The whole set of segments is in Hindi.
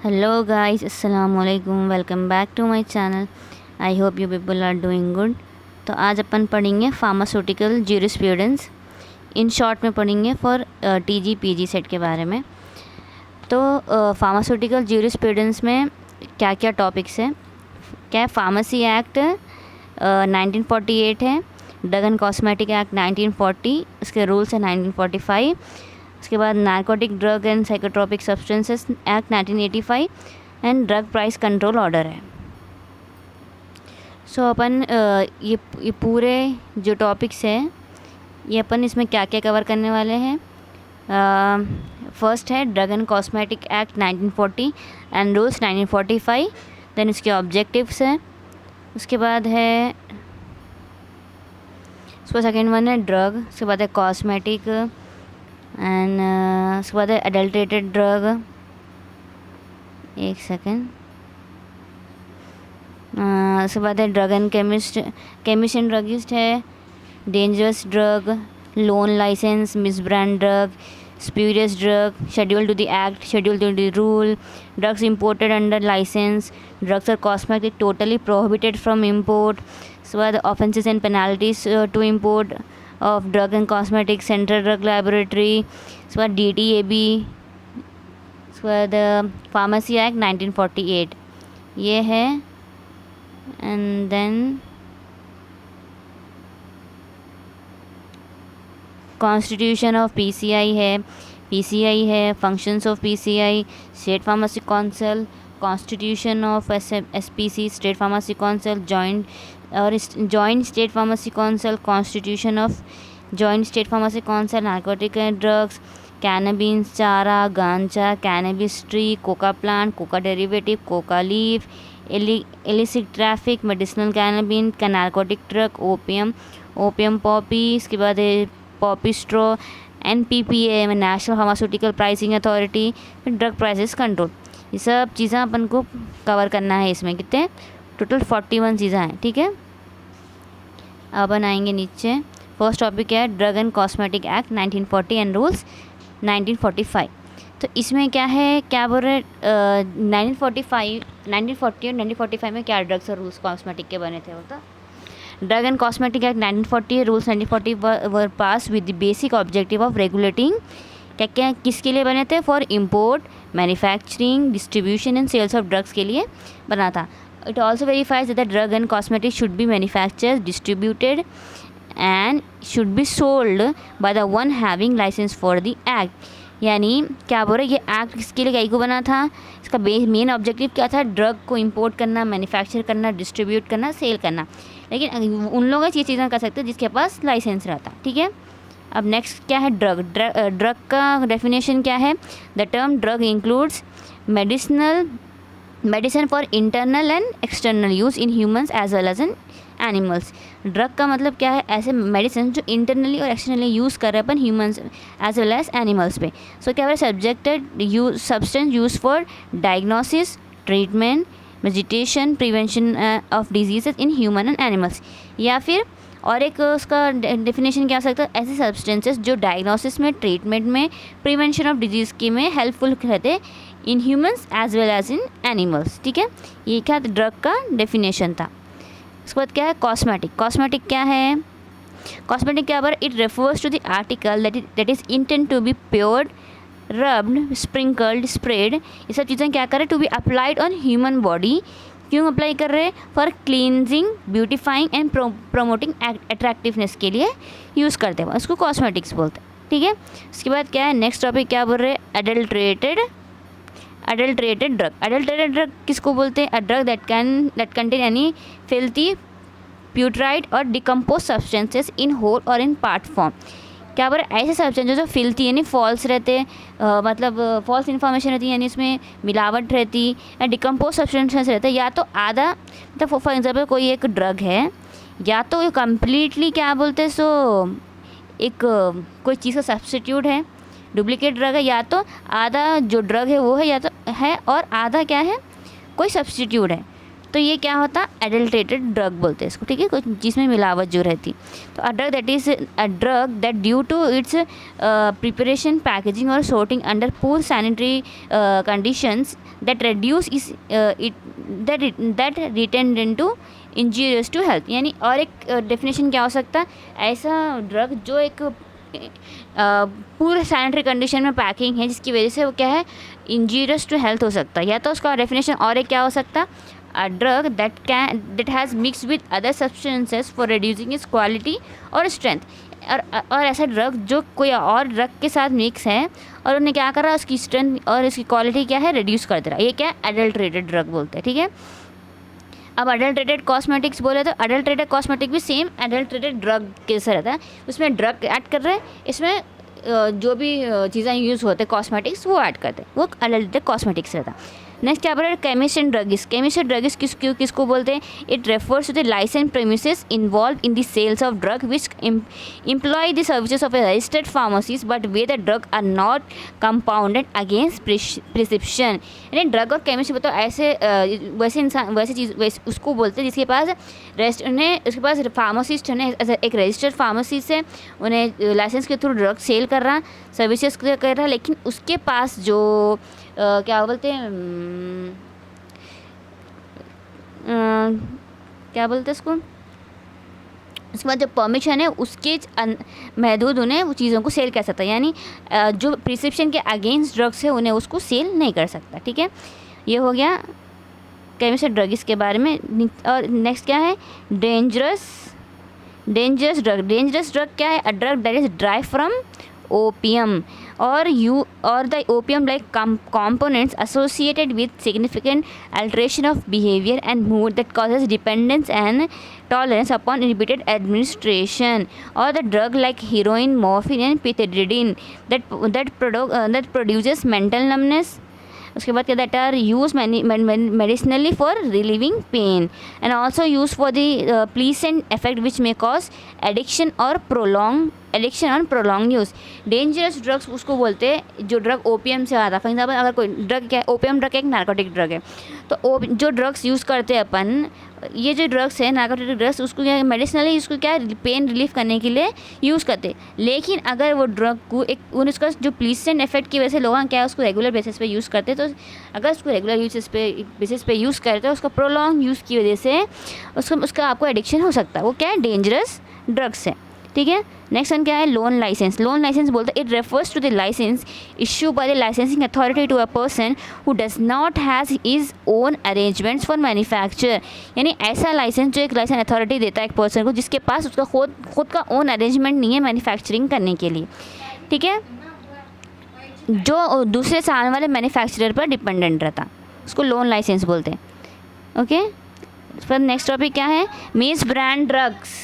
हेलो गाइस, अस्सलाम वालेकुम। Welcome back to my channel. I hope you people are doing good. तो आज अपन पढ़ेंगे फार्मास्यूटिकल ज्यूरिस्प्रूडेंस। इन शॉर्ट में पढ़ेंगे फॉर टीजी पीजी सेट के बारे में। तो फार्मास्यूटिकल ज्यूरिस्प्रूडेंस में क्या क्या टॉपिक्स हैं, क्या है? फार्मेसी एक्ट 1948 है, ड्रग एंड कॉस्मेटिक एक्ट 1940, उसके रूल्स है 1945। उसके बाद narcotic drug and psychotropic substances act 1985 and drug price control order है। सो अपन ये पूरे जो टॉपिक्स हैं ये अपन इसमें क्या क्या कवर करने वाले हैं। फर्स्ट है drug and cosmetic act 1940 and rules 1945, then इसके ऑब्जेक्टिव्स हैं। उसके बाद है उसका सेकेंड वन है ड्रग, उसके बाद है कॉस्मेटिक एंड उसके बाद है अडल्ट्रेटेड ड्रग। एक सेकेंड। उसके बाद है drug and chemist and druggist है, dangerous drug, loan licence, misbrand drug, spurious drug, schedule to the act, schedule to the rule, drugs imported under licence, drugs और cosmetic totally prohibited from import. उसके बाद offences and penalties to import of drug and cosmetic, central drug laboratory. उसके बाद DTAB, उसके बाद फार्मेसी एक्ट 1948 ये है। And then constitution of PCI है, functions of PCI, state pharmacy council, constitution of SPC, state pharmacy council, joint state pharmacy council, constitution of joint state pharmacy council, narcotic and drugs, cannabis charas, ganja, cannabis tree, coca plant, coca derivative, coca leaf, illicit traffic, medicinal cannabis, narcotic drug, opium poppy, इसके बाद पॉपी स्ट्रॉ, NPPA में नेशनल फार्मास्यूटिकल प्राइसिंग अथॉरिटी, फिर ड्रग प्राइसेस कंट्रोल। ये सब चीज़ें अपन को कवर करना है। इसमें कितने टोटल 41 चीज़ें हैं, ठीक है। अब अपन आएंगे नीचे। फर्स्ट टॉपिक है drug and cosmetic act 1940 and rules 1945। तो इसमें क्या है, क्या बोल रहे 1940 और 1945 में क्या ड्रग्स और रूल्स कॉस्मेटिक के बने थे बता। Drug and cosmetic act 1940 rules 1940 were pass with the basic objective of regulating, क्या क्या किसके लिए बने थे, for import, manufacturing, distribution and sales of drugs के लिए बना था। It also verifies that drug and cosmetic should be manufactured, distributed and should be sold by the one having license for the act. यानी क्या बोल रहे, ये एक्ट किसके लिए कई को बना था, इसका मेन ऑब्जेक्टिव क्या था, ड्रग को इंपोर्ट करना, मैन्युफैक्चर करना, डिस्ट्रीब्यूट करना, सेल करना। लेकिन उन लोग ये चीज़ें कर सकते हैं जिसके पास लाइसेंस रहता, ठीक है। अब नेक्स्ट क्या है ड्रग का डेफिनेशन क्या है। The term drug includes medicine for internal and external use in humans as well as in animals. Drug का मतलब क्या है, ऐसे मेडिसिन जो इंटरनली और एक्सटर्नली यूज़ कर रहे हैं अपन humans as well as animals पे। सो क्या है, subjected substance use for diagnosis, treatment, meditation, prevention of diseases in human and animals. या फिर और एक उसका डेफिनेशन क्या हो सकता है, ऐसे सब्सटेंसेस जो डायग्नोसिस में, ट्रीटमेंट में, प्रिवेंशन ऑफ डिजीज़ के में हेल्पफुल रहते in humans as well as in animals, ठीक है। ये क्या ड्रग का डेफिनेशन था। उसके बाद क्या है कॉस्मेटिक क्या है, कॉस्मेटिक क्या पर it refers to the article that is intend to be poured, rubbed, sprinkled, spread. ये सब चीज़ें क्या करें, to be applied on human body. क्यों अप्लाई कर रहे हैं, for cleansing, beautifying and promoting attractiveness के लिए यूज़ करते हैं, उसको कॉस्मेटिक्स बोलते हैं, ठीक है। उसके बाद क्या है नेक्स्ट टॉपिक, क्या बोल रहे हैं, अडल्ट्रेटेड ड्रग किसको बोलते हैं, a drug that contain any filthy, putrid और डिकम्पोज सब्सटेंसेस इन होल और इन पार्ट फॉर्म। क्या बोल रहे, ऐसे सब्सटेंसेस जो फिल्थी यानी फॉल्स रहते हैं, मतलब फॉल्स इन्फॉर्मेशन रहती है, यानी इसमें मिलावट रहती, या डिकम्पोज सब्सटेंसेस रहते हैं, या तो आधा, मतलब फॉर एग्जाम्पल कोई एक ड्रग है, या तो कम्प्लीटली क्या बोलते हैं सो एक कोई चीज़ का सब्स्टिट्यूट है, डुप्लीकेट ड्रग है, या तो आधा जो ड्रग है वो है, या तो है और आधा क्या है कोई सब्स्टिट्यूट है। तो ये क्या होता, एडल्ट्रेटेड ड्रग बोलते हैं इसको, ठीक है, कुछ जिसमें मिलावट जो रहती। तो a drug that is a drug that due to its preparation, packaging और sorting under poor sanitary conditions that reduce is that return into injurious to health। यानी और एक डेफिनेशन क्या हो सकता है, ऐसा ड्रग जो एक पूरे सैनिटरी कंडीशन में पैकिंग है जिसकी वजह से वो क्या है, इंजीरियस टू हेल्थ हो सकता है। या तो उसका डेफिनेशन और एक क्या हो सकता है, a drug that has mixed with other substances for reducing its quality और strength। और ऐसा ड्रग जो कोई और ड्रग के साथ मिक्स है और उन्हें क्या कर रहा है, उसकी स्ट्रेंथ और उसकी क्वालिटी क्या है, रिड्यूस कर दे रहा है, ये क्या है, एडल्ट्रेटेड ड्रग बोलते हैं, ठीक है। अब अडल्ट्रेटेड कॉस्मेटिक्स बोले तो अडल्ट्रेटेड कॉस्मेटिक भी सेम एडल्ट्रेटेड ड्रग कैसे रहता है, उसमें ड्रग ऐड कर रहे हैं, इसमें जो भी चीज़ें यूज़ होते हैं कॉस्मेटिक्स वो ऐड करते हैं, वो अडल्ट्रेटेड कॉस्मेटिक्स रहता है। नेक्स्ट क्या बोल रहे हैं, chemist and druggist. Chemist and druggist किसको बोलते हैं, it refers to the license premises involve in the sales of drug which employ the services of a registered pharmacies but where the drug are not compounded against prescription. यानी ड्रग और केमिस्ट बताओ ऐसे वैसे इंसान वैसे चीज़ वैसे उसको बोलते हैं जिसके पास उसके पास फार्मासिस्ट है, एक रजिस्टर्ड फार्मेसिस्ट है, उन्हें लाइसेंस के थ्रू ड्रग सेल कर रहा, सर्विसेज कर रहा है, लेकिन उसके पास जो क्या बोलते हैं क्या बोलते हैं उसको, उसके बाद जो परमिशन है उसके महदूद उन्हें वो चीज़ों को सेल कर सकता है। यानी जो प्रिस्क्रिप्शन के अगेंस्ट ड्रग्स है उन्हें उसको सेल नहीं कर सकता, ठीक है। ये हो गया केमिस्ट ड्रग्स के बारे में। और नेक्स्ट क्या है, डेंजरस ड्रग। डेंजरस ड्रग क्या है, अ drug that is drive from opium or the opium like components associated with significant alteration of behavior and mood that causes dependence and tolerance upon repeated administration, or the drug like heroin, morphine and pethidine that produces mental numbness। उसके बाद क्या, that are use medicinally for relieving pain and also use for the pleasant effect which may cause addiction और प्रोलॉन्ग यूज़। डेंजरस ड्रग्स उसको बोलते हैं जो ड्रग ओपीएम से आता है। फॉर एग्जाम्पल अगर कोई ड्रग क्या है, ओपीएम ड्रग एक नार्कोटिक ड्रग है, तो जो ड्रग्स यूज़ करते हैं अपन, ये जो ड्रग्स है नार्कोटिक ड्रग्स, उसको क्या मेडिसिनली उसको क्या पेन रिलीफ करने के लिए यूज़ करते हैं। लेकिन अगर वो ड्रग को एक उसका जो प्लीसेंट इफेक्ट की वजह से लोग क्या है उसको रेगुलर बेसिस पे यूज़ करते हैं, तो अगर उसको रेगुलर बेसिस पे यूज़ करते हैं, उसका प्रोलॉन्ग यूज़ की वजह से उसका आपको एडिक्शन हो सकता है। वो क्या है, डेंजरस ड्रग्स है, ठीक है। नेक्स्ट वन क्या है, लोन लाइसेंस। लोन लाइसेंस बोलते हैं it refers to the license issue by the licensing authority to a person who does not has his own arrangements for manufacture. यानी ऐसा लाइसेंस जो एक लाइसेंस अथॉरिटी देता है एक पर्सन को जिसके पास उसका खुद का ओन अरेंजमेंट नहीं है मैन्युफैक्चरिंग करने के लिए, ठीक है, जो दूसरे साल वाले मैन्युफैक्चरर पर डिपेंडेंट रहता, उसको लोन लाइसेंस बोलते हैं, ओके। फिर नेक्स्ट टॉपिक क्या है, miss brand drugs.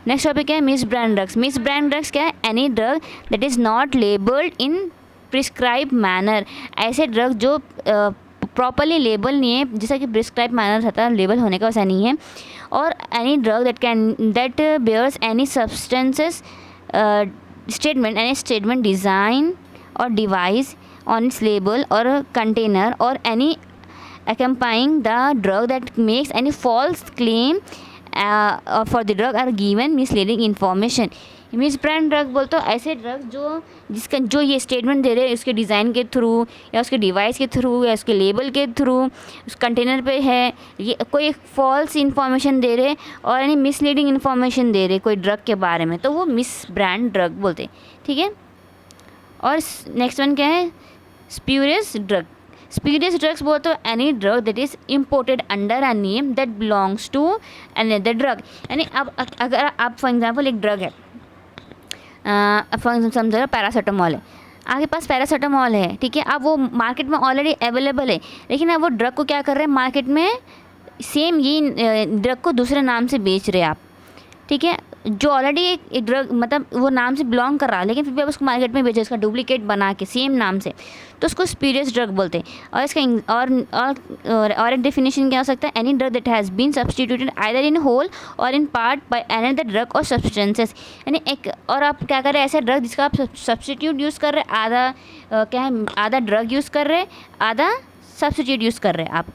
Next topic क्या है, miss brand drugs. Miss brand drugs क्या है, any drug that is not labelled in prescribe manner. ऐसे ड्रग जो प्रॉपरली लेबल नहीं है, जैसा कि प्रिस्क्राइब मैनर रहता है, लेबल होने का वैसा नहीं है। और any drug that bears any substances statement design और डिवाइस ऑन इट्स लेबल और कंटेनर और any accompanying the drug that makes any false claim for the drug are given misleading information। Miss brand drug बोलते हो ऐसे ड्रग जो ये स्टेटमेंट दे रहे हैं उसके डिज़ाइन के थ्रू या उसके डिवाइस के थ्रू या उसके लेबल के थ्रू, उस कंटेनर पे है, ये कोई फॉल्स इन्फॉर्मेशन दे रहे और यानी मिसलीडिंग इन्फॉर्मेशन दे रहे कोई ड्रग के बारे में, तो वो मिस ब्रांड ड्रग बोलते हैं, ठीक है। और नेक्स्ट वन क्या है, स्प्यूरियस ड्रग। स्प्यूरियस ड्रग्स बोलते हो any drug that is imported under a name that belongs to another drug. यानी अब अगर आप फॉर एग्जांपल एक ड्रग है, फॉर एग्जाम्पल समझो पैरासीटामॉल है, आपके पास पैरासीटामॉल है, ठीक है, अब वो मार्केट में ऑलरेडी अवेलेबल है, लेकिन अब वो ड्रग को क्या कर रहे हैं, मार्केट में सेम ये ड्रग को दूसरे नाम से बेच रहे हैं आप, ठीक है, जो ऑलरेडी एक ड्रग मतलब वो नाम से बिलोंग कर रहा है, लेकिन फिर भी आप उसको मार्केट में बेचे, उसका डुप्लीकेट बना के सेम नाम से, तो उसको स्प्यूरियस ड्रग बोलते हैं। और इसका और एक डेफिनेशन क्या हो सकता है, any drug that has been substituted either in whole और in part by another drug और सब्सटेंसेस। यानी एक और आप क्या कर रहे हैं, ऐसा ड्रग जिसका आप सब्सटीट्यूट यूज़ कर रहे हैं, आधा क्या है, आधा ड्रग यूज़ कर रहे हैं, आधा सब्सटीट्यूट यूज़ कर रहे हैं आप,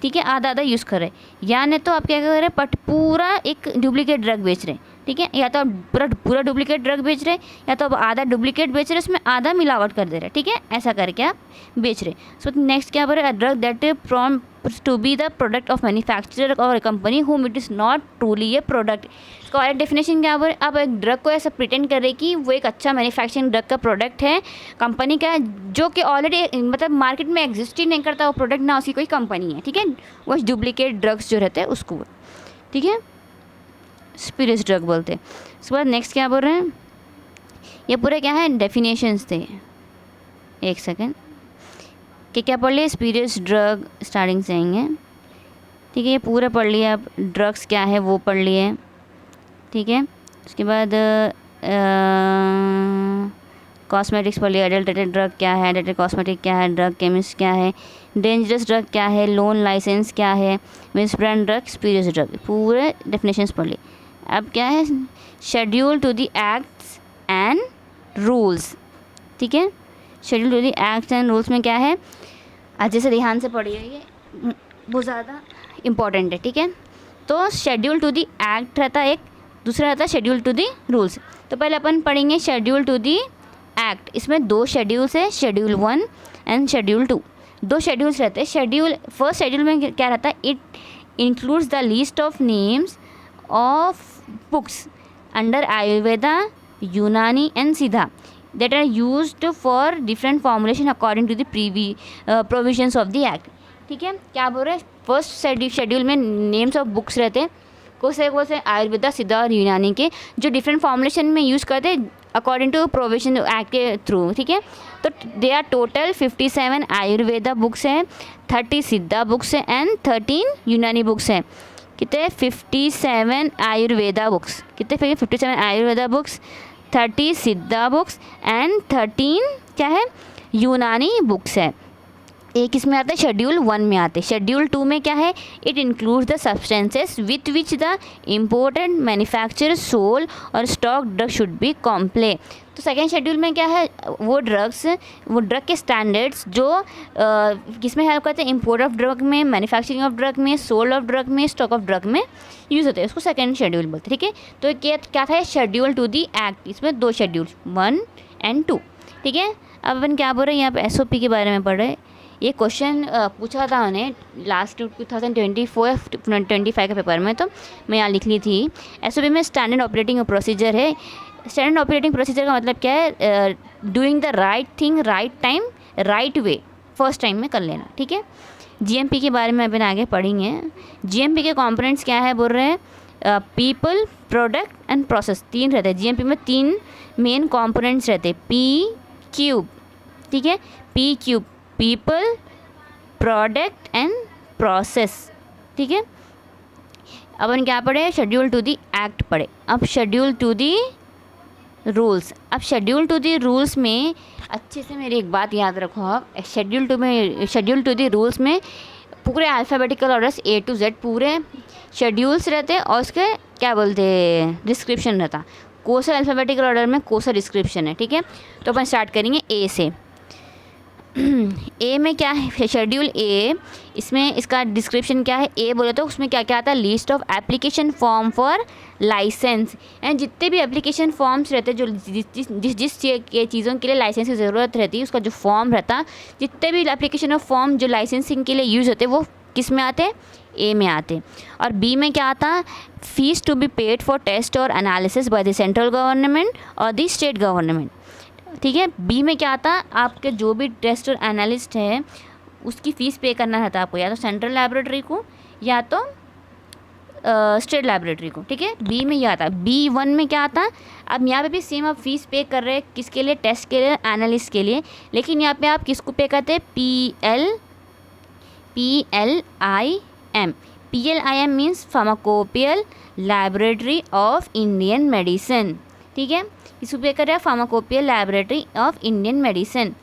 ठीक है, आधा आधा यूज़ कर रहे हैं, या नहीं तो आप क्या कर रहे हैं, बट पूरा एक डुप्लीकेट ड्रग बेच रहे हैं, ठीक है, या तो आप पूरा डुप्लीकेट ड्रग बेच रहे हैं, या तो आप आधा डुप्लीकेट बेच रहे हैं, उसमें आधा मिलावट कर दे रहे हैं, ठीक है, ऐसा करके आप बेच रहे हैं। सो नेक्स्ट क्या बोल रहे हैं, drug that from to be the product of manufacturer और company whom it is not truly a product. इसका और डेफिनेशन क्या बोल रहे हैं, आप एक ड्रग को ऐसा प्रिटेंड कर रहे हैं कि वो एक अच्छा मैन्युफैक्चरिंग ड्रग का प्रोडक्ट है, कंपनी का है, जो कि ऑलरेडी मतलब मार्केट में एग्जिस्ट ही नहीं करता वो प्रोडक्ट, ना उसकी कोई कंपनी है, ठीक है, वो डुप्लीकेट ड्रग्स जो रहते हैं उसको, ठीक है, स्पिरियस ड्रग बोलते हैं। उसके बाद नेक्स्ट क्या बोल रहे हैं, ये पूरे क्या है डेफिनेशंस थे, एक सेकेंड, कि क्या पढ़ लिए, स्पिरियस ड्रग स्टार्टिंग से आएंगे, ठीक है, ये पूरा पढ़ लिया आप, ड्रग्स क्या है वो पढ़ लिए, ठीक है। उसके बाद कॉस्मेटिक्स पढ़ लिया, एडल्ट्रेटेड ड्रग क्या है, एडल्ट्रेटेड कॉस्मेटिक क्या है, ड्रग केमिस्ट क्या है, डेंजरस ड्रग क्या है, लोन लाइसेंस क्या है, मिसब्रांड ड्रग, स्पिरियस ड्रग, पूरे डेफिनेशंस पढ़ लिए। अब क्या है, schedule to the acts and rules, ठीक है, schedule to the acts and rules में क्या है, अच्छे से ध्यान से पढ़िए, ये बहुत ज़्यादा इम्पॉर्टेंट है, ठीक है। तो शेड्यूल टू द एक्ट रहता है एक, दूसरा रहता है शेड्यूल टू द रूल्स। तो पहले अपन पढ़ेंगे शेड्यूल टू द एक्ट, इसमें दो शेड्यूल्स है, शेड्यूल 1 एंड शेड्यूल 2, दो शेड्यूल्स रहते हैं। शेड्यूल फर्स्ट शेड्यूल में क्या रहता है, it includes the list of names of books under Ayurveda, यूनानी एंड सिद्धा that are used for different formulation according to the provisions of the act, ठीक है। क्या बोल रहे हैं, फर्स्ट शेड्यूल में नेम्स ऑफ बुक्स रहते हैं, कौन से आयुर्वेदा, सिद्धा और यूनानी के, जो डिफरेंट फॉर्मुलेशन में यूज़ करते हैं अकॉर्डिंग टू प्रोविजन एक्ट के थ्रू, ठीक है। तो they are total 57 Ayurveda books हैं, 30 सिद्धा बुक्स हैं एंड 13 यूनानी बुक्स हैं। कितने, 57 आयुर्वेदा बुक्स, कितने 57 आयुर्वेदा बुक्स, 30 सिद्धा बुक्स एंड 13 क्या है, यूनानी बुक्स है। एक इसमें आता है शेड्यूल 1 में आते हैं। शेड्यूल 2 में क्या है, it includes the substances with which the important manufacture sold और stock drug should be comply. तो सेकेंड शेड्यूल में क्या है, वो ड्रग के स्टैंडर्ड्स जो किसमें हेल्प करते हैं, इम्पोर्ट ऑफ ड्रग में, मैन्युफैक्चरिंग ऑफ ड्रग में, सोल ऑफ ड्रग में, स्टॉक ऑफ ड्रग में यूज़ होते हैं, उसको सेकेंड शेड्यूल बोलते हैं, ठीक है। तो क्या था, शेड्यूल टू दी एक्ट, इसमें दो शेड्यूल 1 एंड 2, ठीक है। अब अपन क्या बोल रहे हैं, यहाँ पे SOP के बारे में पढ़ रहे हैं। ये क्वेश्चन पूछा था उन्हें लास्ट 2024-25 के पेपर में, तो मैं यहाँ लिख ली थी। SOP में स्टैंडर्ड ऑपरेटिंग प्रोसीजर है। स्टैंडर्ड ऑपरेटिंग प्रोसीजर का मतलब क्या है, doing the right thing right time right way, first time में कर लेना, ठीक है। GMP के बारे में अपन आगे पढ़ेंगे। GMP के कंपोनेंट्स क्या है बोल रहे हैं, पीपल, प्रोडक्ट एंड प्रोसेस, 3 रहते हैं। GMP में 3 मेन कंपोनेंट्स रहते हैं, P-Q, ठीक है, P-Q, people, product and process, ठीक है। अब अपन क्या पढ़े, शेड्यूल टू दी एक्ट पढ़े। अब शेड्यूल टू दी रूल्स, अब शेड्यूल टू दी रूल्स में अच्छे से मेरी एक बात याद रखो आप, शेड्यूल टू दी रूल्स में पूरे alphabetical orders A to Z पूरे शेड्यूल्स रहते हैं, और उसके क्या बोलते हैं, डिस्क्रिप्शन रहता, कौन सा अल्फ़ाबेटिकल ऑर्डर में कौन सा डिस्क्रिप्शन है, ठीक है। तो अपन स्टार्ट करेंगे A से। ए में क्या है, शेड्यूल ए, इसमें इसका डिस्क्रिप्शन क्या है, ए बोले तो उसमें क्या क्या आता है, list of application form for license, and जितने भी एप्लीकेशन फॉर्म्स रहते हैं, जो जिस चीज़ों के लिए लाइसेंस की ज़रूरत रहती है, उसका जो फॉर्म रहता, जितने भी एप्लीकेशन ऑफ फॉर्म जो लाइसेंसिंग के लिए यूज़ होते हैं, वो किस में आते हैं, ए में आते। और बी में क्या आता, fees to be paid for test और analysis by the central government और द स्टेट गवर्नमेंट, ठीक है। बी में क्या आता, आपके जो भी टेस्ट और एनालिस्ट है उसकी फ़ीस पे करना रहता है आपको, या तो सेंट्रल लैबोरेटरी को या तो स्टेट लैबोरेटरी को, ठीक है। बी में ये आता। B1 में क्या आता, अब यहाँ पे भी सेम आप फीस पे कर रहे हैं, किसके लिए, टेस्ट के लिए, एनालिस्ट के लिए, लेकिन यहाँ पे आप किसको पे करते हैं, PLIM means pharmacopoeial laboratory of Indian medicine, ठीक है। इसको पे कर रहे हैं pharmacopoeial laboratory of Indian medicine.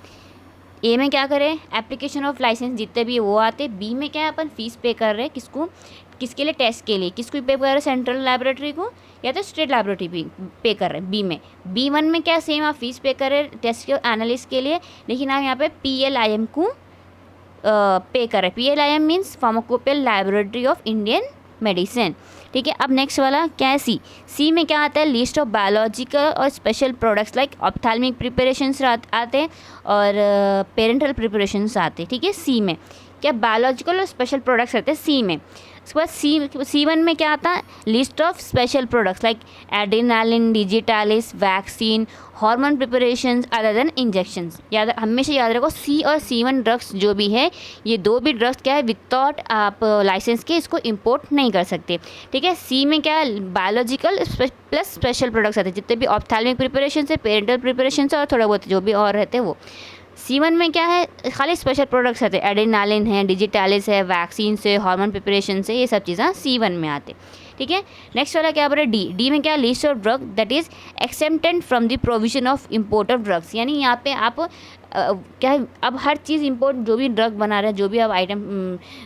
A में क्या करें, एप्लीकेशन ऑफ लाइसेंस जितने भी वो आते। बी में क्या है, अपन फीस पे कर रहे हैं, किसको, किसके लिए, टेस्ट के लिए, किसको पे कर रहे हैं, सेंट्रल लैबोरेटरी को या तो स्टेट लैबोरेटरी पे कर रहे हैं। बी में B1 में क्या, सेम आप फीस पे कर रहे हैं टेस्ट के एनालिस्ट के लिए, लेकिन आप यहाँ पे PLIM को पे कर रहा है। PLIM means pharmacopoeial laboratory of Indian medicine, ठीक है। अब नेक्स्ट वाला क्या है, सी में क्या आता है, लिस्ट ऑफ बायोलॉजिकल और special products like ophthalmic preparations आते हैं और पेरेंटल प्रिपरेशंस आते हैं, ठीक है। सी में क्या बायोलॉजिकल और स्पेशल प्रोडक्ट्स रहते हैं सी में। उसके बाद C1 में क्या आता है, list of special products like adrenaline, digitalis, vaccine, hormone preparations other than injections. हमेशा याद रखो C और C1 ड्रग्स जो भी है, ये दो भी ड्रग्स क्या है, विदाउट आप लाइसेंस के इसको इंपोर्ट नहीं कर सकते, ठीक है। C में क्या है, बायोलॉजिकल प्लस स्पेशल प्रोडक्ट्स आते हैं, जितने भी ऑप्थेल्मिक प्रिपरेशन है, पेरेंटल प्रिपरेशन है और थोड़ा बहुत जो भी और रहते हैं वो। C1 में क्या है, खाली स्पेशल प्रोडक्ट्स आते हैं, एड्रेनालिन है, डिजिटालिस है, वैक्सीन से, हार्मोन प्रिपरेशन से, ये सब चीज़ें C1 में आते, ठीक है। नेक्स्ट वाला क्या बोल रहा है, डी में क्या, list of drug that is accepted from the provision of import of drugs. यानी यहाँ पे आप क्या है, अब हर चीज़ इंपोर्ट, जो भी ड्रग बना रहे हैं, जो भी आप आइटम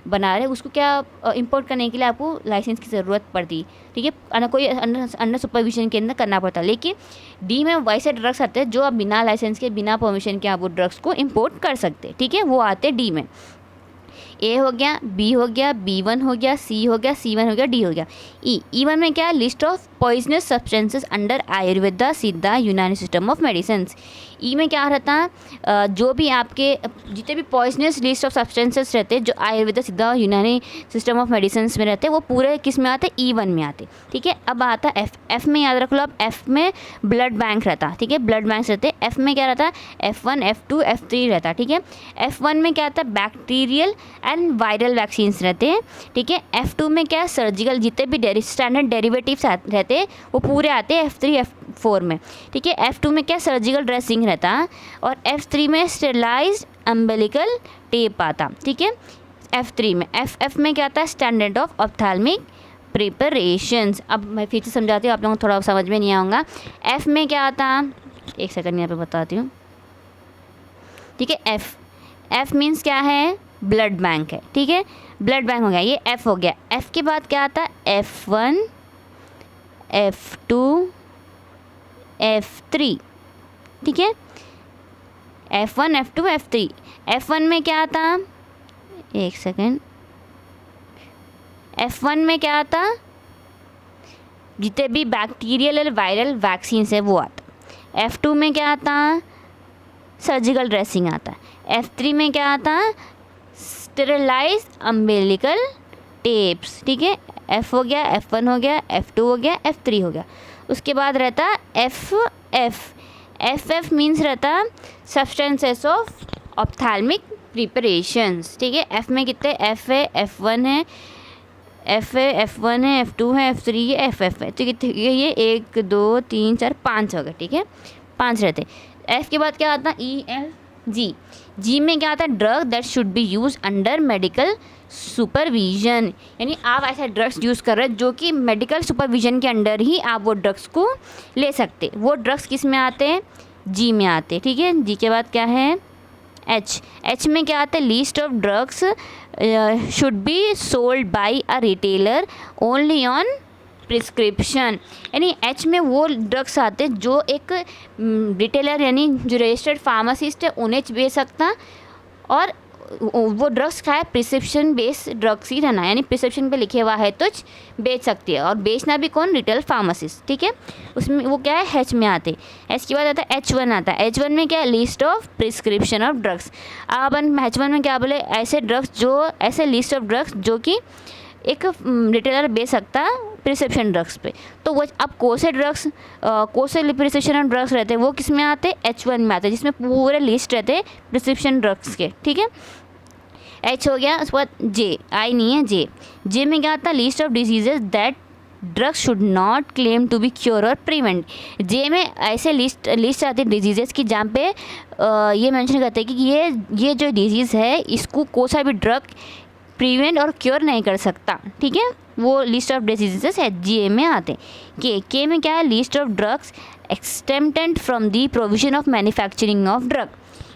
बना रहे हैं, उसको क्या इंपोर्ट करने के लिए आपको लाइसेंस की ज़रूरत पड़ती, ठीक है। कोई अंडर सुपरविजन के अंदर करना पड़ता। लेकिन डी में वैसे ड्रग्स आते हैं जो आप बिना लाइसेंस के, बिना परमिशन के आप वो ड्रग्स को इंपोर्ट कर सकते हैं, ठीक है, वो आते हैं डी में। ए हो गया, बी हो गया, B1 हो गया, सी हो गया, C1 हो गया, डी हो गया। E1 में क्या है, list of poisonous substances under Ayurveda सिद्धा यूनानी सिस्टम ऑफ मेडिसिन्स। ई में क्या रहता है, जो भी आपके जितने भी पॉइजनस लिस्ट ऑफ सब्सटेंसेस रहते हैं जो आयुर्वेदा सिद्धा और यूनानी सिस्टम ऑफ मेडिसिन्स में रहते हैं, वो पूरे किस में आते हैं, E1 में आते, ठीक है। अब आता है एफ में, याद रख लो आप, एफ में ब्लड बैंक रहता है, ठीक है, ब्लड बैंक रहते हैं। एफ में क्या रहता है, F1, F2, F3 रहता है, ठीक है। F1 में क्या आता है, बैक्टीरियल एंड वायरल वैक्सीन्स रहते हैं, ठीक है। F2 में क्या है, सर्जिकल, जितने भी स्टैंडर्ड डेरिवेटिव्स रहते हैं वो पूरे आते हैं F3, F4 में, ठीक है। F2 में क्या, सर्जिकल ड्रेसिंग रहता है और F3 में स्टेरिलाइज्ड अम्बिलिकल टेप आता, ठीक है। F3 में F में क्या आता है, स्टैंडर्ड ऑफ ऑप्थेल्मिक प्रिपरेशंस। अब मैं फिर से समझाती हूँ, आप लोगों को थोड़ा समझ में नहीं आऊँगा। F में क्या आता है, एक सेकंड यहाँ पे बताती हूँ, ठीक है। F मीन्स क्या है, ब्लड बैंक है, ठीक है, ब्लड बैंक हो गया, ये F हो गया। F के बाद क्या आता है, F1, F2, F3, ठीक है। F1, F2, F3। F1 में क्या आता, एक सेकेंड, F1 में क्या आता, जितने भी बैक्टीरियल और वायरल वैक्सीन है वो आता। F2 में क्या आता, सर्जिकल ड्रेसिंग आता है। F3 में क्या आता, स्टेरिलाइज अम्बिलिकल टेप्स, ठीक है। F हो गया, F1 हो गया, F2 हो गया, F3 हो गया। उसके बाद रहता FF मीन्स रहता सब्सटेंसेस ऑफ ऑप्थेल्मिक प्रिपरेशंस, ठीक है। F में कितने, F है, F1 है, F1 है, F2 है, F3 है, FF है, तो कितने ये 1 2 3 4 5 हो गए, ठीक है, 5 रहते। F के बाद क्या आता है, EF जी में क्या आता है, drug that should be use under medical supervision. यानी आप ऐसा ड्रग्स यूज़ कर रहे हैं जो कि मेडिकल सुपरविजन के अंडर ही आप वो ड्रग्स को ले सकते। वो ड्रग्स किस में आते हैं, जी में आते, ठीक है। जी के बाद क्या है, एच में क्या आता है, list of drugs should be sold bye a retailer only on prescription. यानी एच में वो ड्रग्स आते हैं जो एक रिटेलर यानी जो रजिस्टर्ड फार्मासिस्ट है उन्हें बेच सकता, और वो ड्रग्स का है प्रिस्क्रिप्शन बेस्ड ड्रग्स ही रहना, यानी प्रिस्क्रिप्शन पे लिखे हुआ है तो बेच सकती है, और बेचना भी कौन, रिटेल फार्मासिस्ट, ठीक है। उसमें वो क्या है, एच में आते। एच के बाद आता है H1 आता है। H1 में क्या है, list of prescription of drugs. अब अपन H1 में क्या बोले, ऐसे ड्रग्स जो, ऐसे लिस्ट ऑफ ड्रग्स जो कि एक रिटेलर बेच सकता है प्रिस्क्रिप्शन ड्रग्स पे। तो वो अब कौन से ड्रग्स, कौन से प्रिस्क्रिप्शन ड्रग्स रहते हैं वो किस में आते हैं, H1 में आते हैं, जिसमें पूरे लिस्ट रहते हैं प्रिस्क्रिप्शन ड्रग्स के, ठीक है। H हो गया। उसके बाद जे, आई नहीं है, जे में क्या आता है, list of diseases that drugs should not claim to be cure और प्रिवेंट। जे में ऐसे लिस्ट आती है डिजीजेस की जहाँ पे ये मेंशन करते हैं कि ये जो डिजीज़ है इसको कोई सा भी ड्रग प्रिवेंट और क्योर नहीं कर सकता, ठीक है। वो लिस्ट ऑफ डिजीजेस है, जी में आते हैं। के में क्या है, list of drugs exempted from the provision of manufacturing of drug.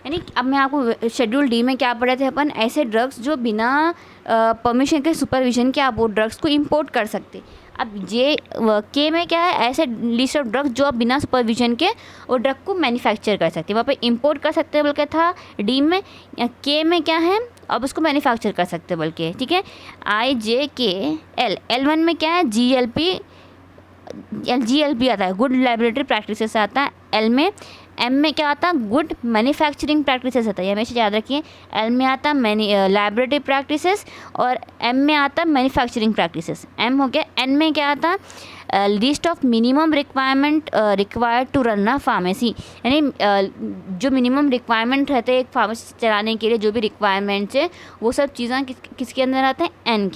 यानी अब मैं आपको शेड्यूल डी में क्या पढ़े थे अपन, ऐसे ड्रग्स जो बिना परमिशन के सुपरविजन के आप वो ड्रग्स को इंपोर्ट कर सकते। अब के में क्या है, ऐसे लिस्ट ऑफ ड्रग्स जो आप बिना सुपरविजन के वो ड्रग को मैन्युफैक्चर कर सकते हैं, वहाँ पे इंपोर्ट कर सकते हैं बोल के था डी में। के में क्या है, अब उसको मैन्युफैक्चर कर सकते हैं बल्कि, ठीक है। IJKL, L1 में क्या है, GLP आता है, गुड लैबोरेटरी प्रैक्टिसेस आता है L में। M में क्या आता है, गुड मैन्युफैक्चरिंग प्रैक्टिसेस आता है, ये हमेशा याद रखिए। L में आता है लैबोरेटरी प्रैक्टिसेस और M में आता है मैन्युफैक्चरिंग प्रैक्टिसेस। M हो गया। N में क्या आता है, list of minimum requirement required to run a pharmacy, यानी जो मिनिमम रिक्वायरमेंट रहते हैं एक फार्मेसी चलाने के लिए, जो भी रिक्वायरमेंट्स है वो सब चीज़ें किसके अंदर आते हैं, N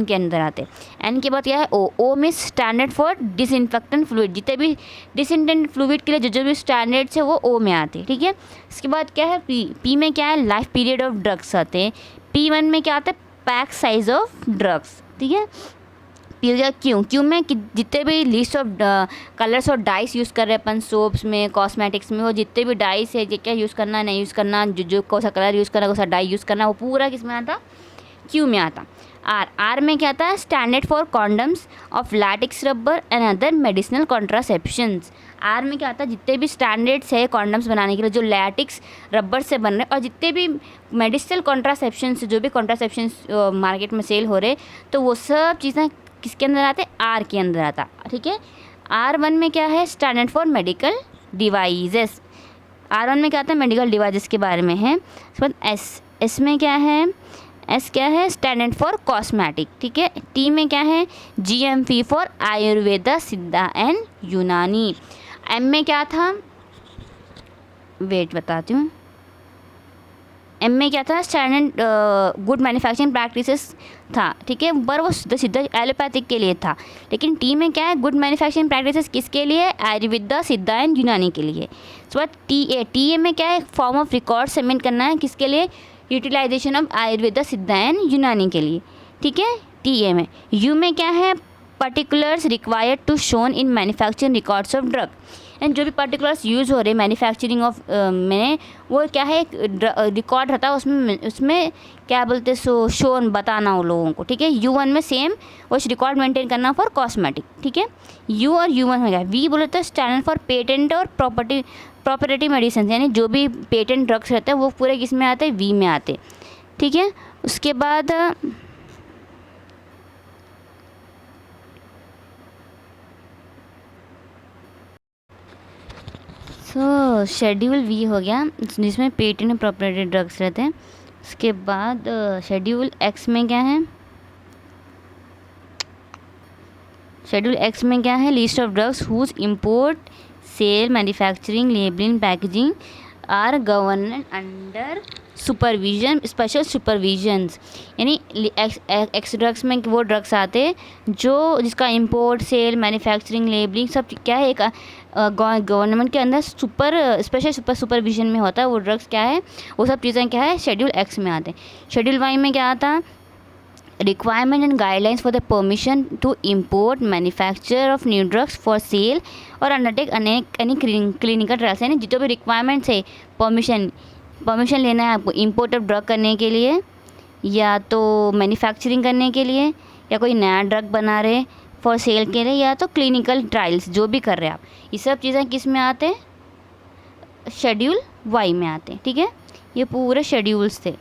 के अंदर आते हैं। N के बाद क्या है, O में स्टैंडर्ड फॉर डिसइंफेक्टेंट फ्लूइड, जितने भी डिसइंफेक्टेंट फ्लूइड के लिए जो भी स्टैंडर्ड्स है वो O में आते हैं, ठीक है। इसके बाद क्या है, P में क्या है, लाइफ पीरियड ऑफ ड्रग्स आते हैं। P1 में क्या आता है, पैक साइज ऑफ ड्रग्स, ठीक है। क्यों में कि जितने भी लिस्ट ऑफ कलर्स और डाइस यूज़ कर रहे हैं अपन सोप्स में, कॉस्मेटिक्स में, वो जितने भी डाइस है क्या यूज़ करना नहीं यूज़ करना, जो कौन सा कलर यूज़ करना, कौन सा डाई यूज़ करना, वो पूरा किस में आता, क्यू में आता। आर में क्या आता है, standard for condoms of latex rubber and other medicinal contraceptions. R में क्या आता है, जितने भी स्टैंडर्ड्स है कॉन्डम्स बनाने के लिए जो लैटेक्स रबर से बन रहे, और जितने भी मेडिसिनल कॉन्ट्रासेप्शंस, जो भी कॉन्ट्रासेप्शंस मार्केट में सेल हो रहे, तो वो सब चीज़ें किसके अंदर आते हैं, आर के अंदर आता, ठीक है। R1 में क्या है, standard for medical devices. R1 में क्या आता है, मेडिकल डिवाइसेस के बारे में है। उसके बाद S में क्या है, S क्या है, स्टैंडर्ड फॉर कॉस्मेटिक, ठीक है। T में क्या है, GMP फॉर आयुर्वेदा, सिद्धा एंड यूनानी। M में क्या था, वेट बताती हूँ, M में क्या था, स्टैंडर्ड गुड मैन्युफैक्चरिंग प्रैक्टिसेस था, ठीक है, पर वो सीधा एलोपैथिक के लिए था। लेकिन T में क्या है, गुड मैन्युफैक्चरिंग प्रैक्टिसेस किसके लिए, आयुर्वेदा, सिद्धा एंड यूनानी के लिए। उसके बाद TA में क्या है, फॉर्म ऑफ रिकॉर्ड सबमिट करना है किसके लिए, यूटिलाइजेशन ऑफ आयुर्वेदा, सिद्धा एंड यूनानी के लिए, ठीक है, TA में। U में क्या है, particulars required to shown in manufacturing records of drug, and जो भी पर्टिकुलर्स यूज़ हो रहे मैन्युफैक्चरिंग ऑफ में, वो क्या है, एक रिकॉर्ड रहता है उसमें क्या बोलते हैं, शोन बताना वो लोगों को, ठीक है। U1 में सेम वो रिकॉर्ड मेंटेन करना फॉर कॉस्मेटिक, ठीक है। U और U1 हो गया। V बोले तो स्टैंडर्ड फॉर पेटेंट और प्रॉपर्टी मेडिसिन, यानी जो भी पेटेंट ड्रग्स रहते हैं वो पूरे किस में आते हैं, V में आते, ठीक है। उसके बाद शेड्यूल V हो गया, जिसमें पेटेंट और प्रॉपर्टी ड्रग्स रहते हैं। उसके बाद शेड्यूल X में क्या है, शेड्यूल X में क्या है, list of drugs whose import, sale, manufacturing, labelling, packaging are governed under supervision, special supervisions, यानी एक्स ड्रग्स में वो ड्रग्स आते हैं जो जिसका इंपोर्ट, सेल, मैन्युफैक्चरिंग, लेबलिंग सब क्या है, एक गवर्नमेंट के अंदर स्पेशल सुपरविजन में होता है। वो ड्रग्स क्या है, वो सब चीज़ें क्या है, शेड्यूल X में आते हैं। शेड्यूल Y में क्या आता है, requirement and guidelines for the permission to import, manufacture of new drugs for sale और अंडरटेक एनी क्लिनिकल ट्रायल्स, यानी जितने भी रिक्वायरमेंट्स है, परमिशन लेना है आपको इम्पोर्ट ऑफ ड्रग करने के लिए, या तो मैन्युफैक्चरिंग करने के लिए, या कोई नया ड्रग बना रहे फॉर सेल के लिए, या तो क्लिनिकल ट्रायल्स जो भी कर रहे हैं आप, ये सब चीज़ें किस में आते हैं, शेड्यूल Y में आते हैं, ठीक है। ये पूरे शेड्यूल्स थे।